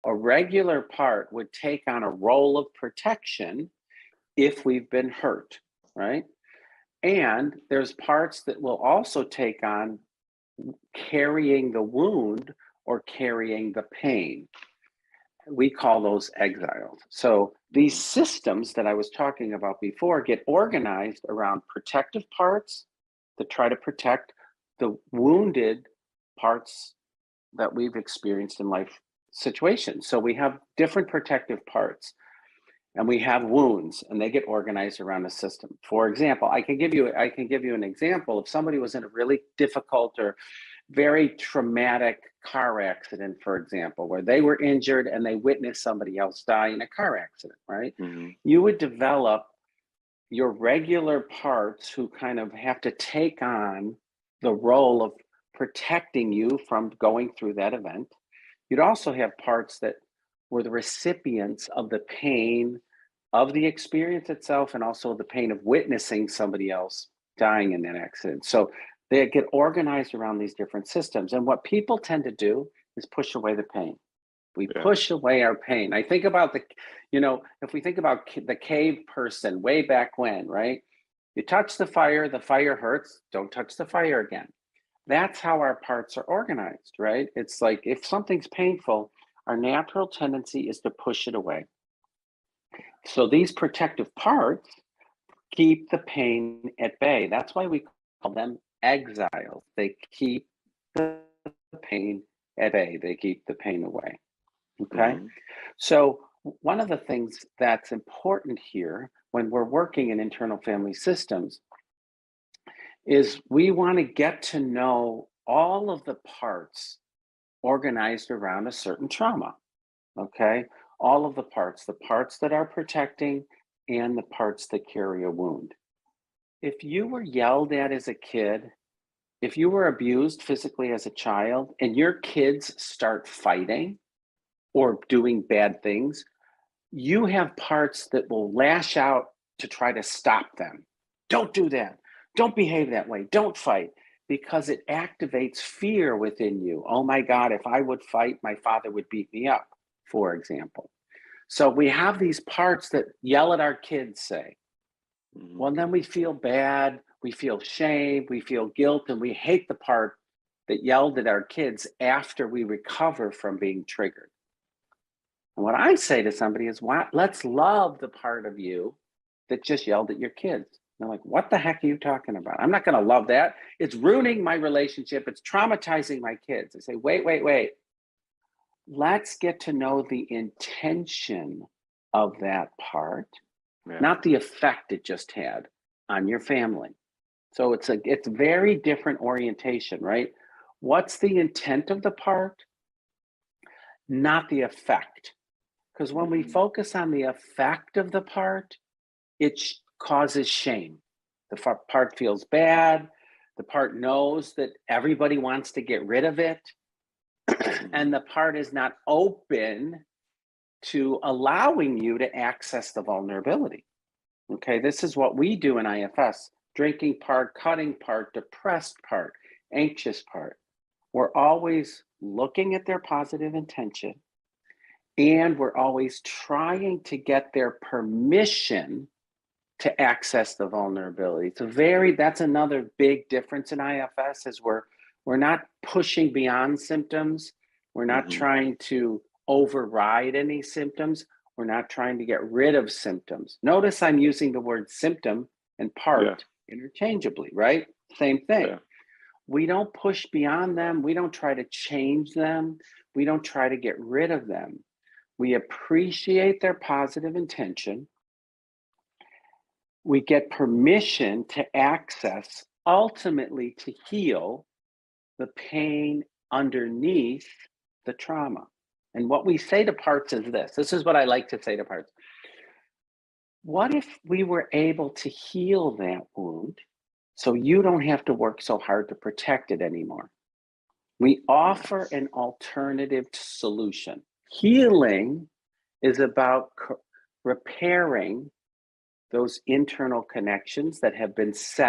a regular part would take on a role of protection if we've been hurt, right? And there's parts that will also take on carrying the wound or carrying the pain. We call those exiles. So these systems that I was talking about before get organized around protective parts that try to protect the wounded parts that we've experienced in life situations. So we have different protective parts and we have wounds and they get organized around a system. For example, I can give you an example. If somebody was in a really difficult or very traumatic car accident, for example, where they were injured and they witnessed somebody else die in a car accident, right? Mm-hmm. You would develop your regular parts who kind of have to take on the role of protecting you from going through that event. You'd also have parts that were the recipients of the pain of the experience itself and also the pain of witnessing somebody else dying in that accident. So they get organized around these different systems. And what people tend to do is push away the pain. We push away our pain. I think about if we think about the cave person way back when, right? You touch the fire hurts, don't touch the fire again. That's how our parts are organized, right? It's like if something's painful, our natural tendency is to push it away. So these protective parts keep the pain at bay. That's why we call them exiles. They keep the pain at bay. They keep the pain away. Okay. Mm-hmm. So one of the things that's important here when we're working in internal family systems is we want to get to know all of the parts organized around a certain trauma. Okay. All of the parts that are protecting and the parts that carry a wound. If you were yelled at as a kid, if you were abused physically as a child and your kids start fighting or doing bad things, you have parts that will lash out to try to stop them. Don't do that. Don't behave that way. Don't fight, because it activates fear within you. Oh my God, if I would fight, my father would beat me up, for example. So we have these parts that yell at our kids, say. Mm-hmm. Well, then we feel bad, we feel shame, we feel guilt, and we hate the part that yelled at our kids after we recover from being triggered. And what I say to somebody is, let's love the part of you that just yelled at your kids. And they're like, what the heck are you talking about? I'm not going to love that. It's ruining my relationship. It's traumatizing my kids. I say, wait. Let's get to know the intention of that part, not the effect it just had on your family. So it's very different orientation, right? What's the intent of the part, not the effect? Because when we focus on the effect of the part, it causes shame. The part feels bad. The part knows that everybody wants to get rid of it. And the part is not open to allowing you to access the vulnerability. Okay, this is what we do in IFS. Drinking part, cutting part, depressed part, anxious part. We're always looking at their positive intention, and we're always trying to get their permission to access the vulnerability. That's another big difference in IFS is we're not pushing beyond symptoms. We're not trying to override any symptoms. We're not trying to get rid of symptoms. Notice I'm using the word symptom and part interchangeably, right? Same thing. Yeah. We don't push beyond them. We don't try to change them. We don't try to get rid of them. We appreciate their positive intention. We get permission to access, ultimately to heal the pain underneath the trauma. And what we say to parts is this is what I like to say to parts. What if we were able to heal that wound so you don't have to work so hard to protect it anymore? We offer an alternative solution. Healing is about repairing those internal connections that have been severed.